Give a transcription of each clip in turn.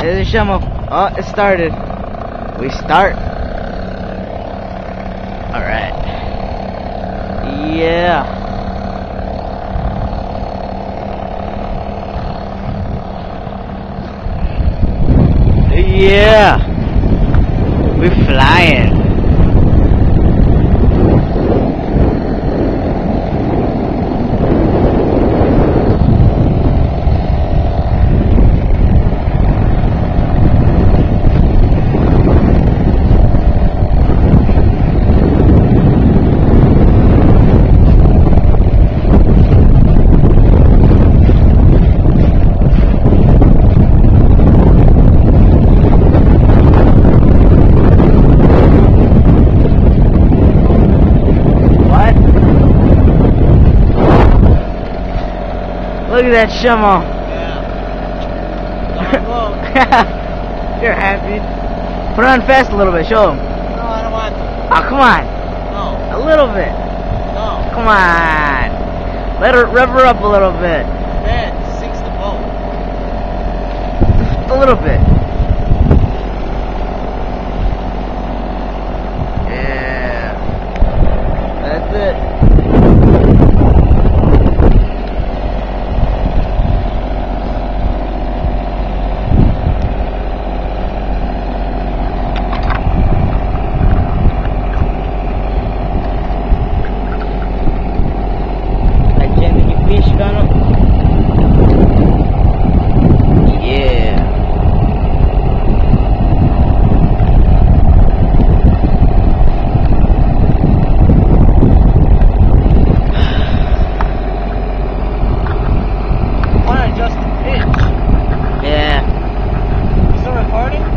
There's a shovel. Oh, it started. We start. Alright. Yeah. Yeah. We're flying. Look at that shovel. Yeah. You're happy. Put it on fast a little bit. Show him. No, I don't want to. Oh, come on. No. A little bit. No. Come on. Let her rev her up a little bit. Man, sinks the boat. Just a little bit. Yeah. That's it.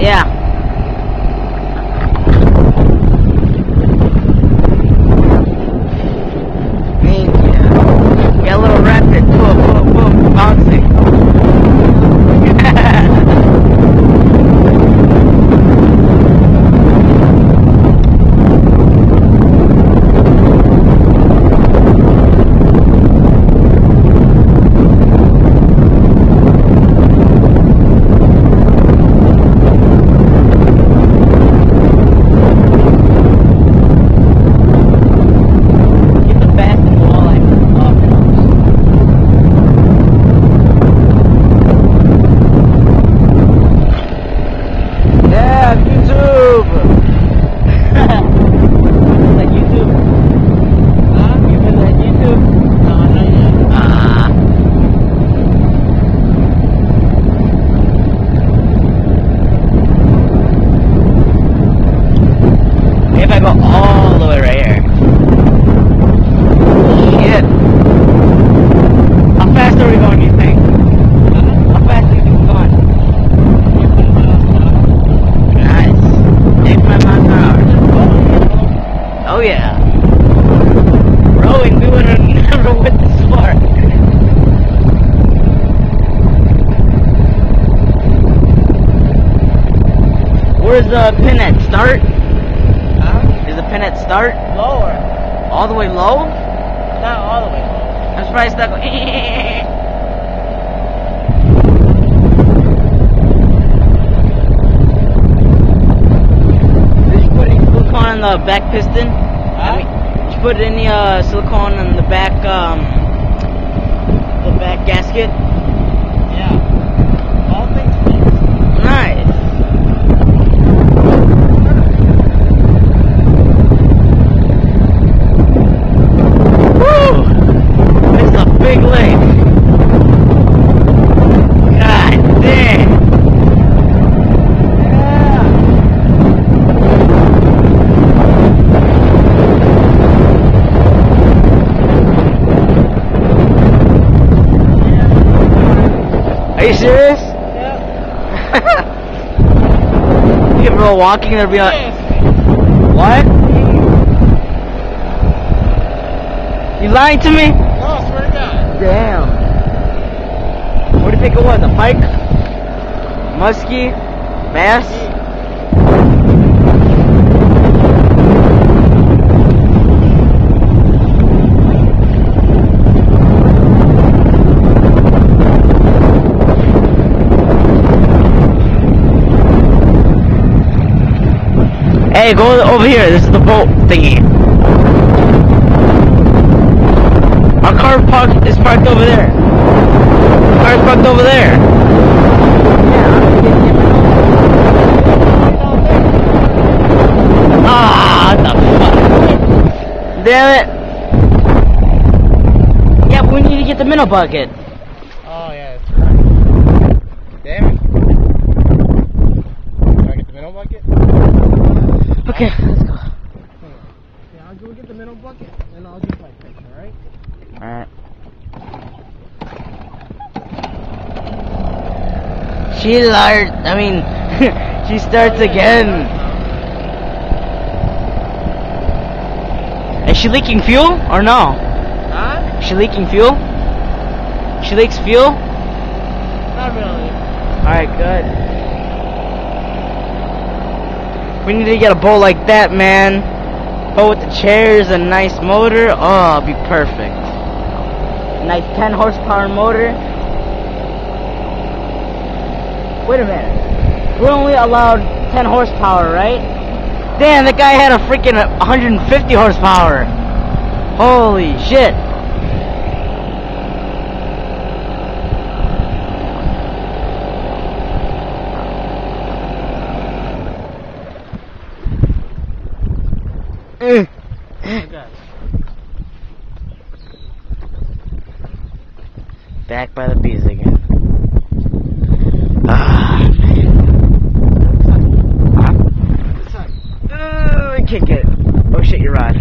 Yeah. Get a little rapid. Boom, boom, boom. Bouncing. If I go all the way right here. Shit. How fast are we going, you think? How fast do you think we're going? Nice. 85 miles an hour. Oh yeah. Rowing, we would have never went this far. Where's the pin at start? Is the pin at start? Lower. All the way low? Not all the way low. I'm surprised that go. Did you put any silicone on the back piston? Huh? Did you put any silicone on the back gasket? Yeah. All things fixed. Nice. Big lake. God damn. Yeah. Are you serious? Yeah. You ever go walking and there'll be a... What? You lying to me? No, I swear to God. Damn. What do you think it was? A pike? Muskie? Bass? Hey, go over here. This is the boat thingy. Our car is parked over there. Our car's parked over there. Ah, what the fuck? Damn it. Yeah, but we need to get the minnow bucket. Oh, yeah, that's right. Damn it. Can I get the minnow bucket? Okay, let's go. Yeah, I'll go get the minnow bucket, and I'll get my fish, alright? Alright. She starts again. Is she leaking fuel or no? Huh? Is she leaking fuel? She leaks fuel? Not really. Alright, good. We need to get a boat like that, man. Boat with the chairs, a nice motor. Oh, it'll be perfect. Nice 10 horsepower motor. Wait a minute. We're only allowed 10 horsepower, right? Damn, that guy had a freaking 150 horsepower. Holy shit. Back by the bees again. Ah, man. Huh? I can't get it. Oh shit, your rod.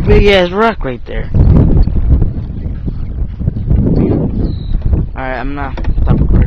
Big ass rock right there. Alright, I'm not stop recording.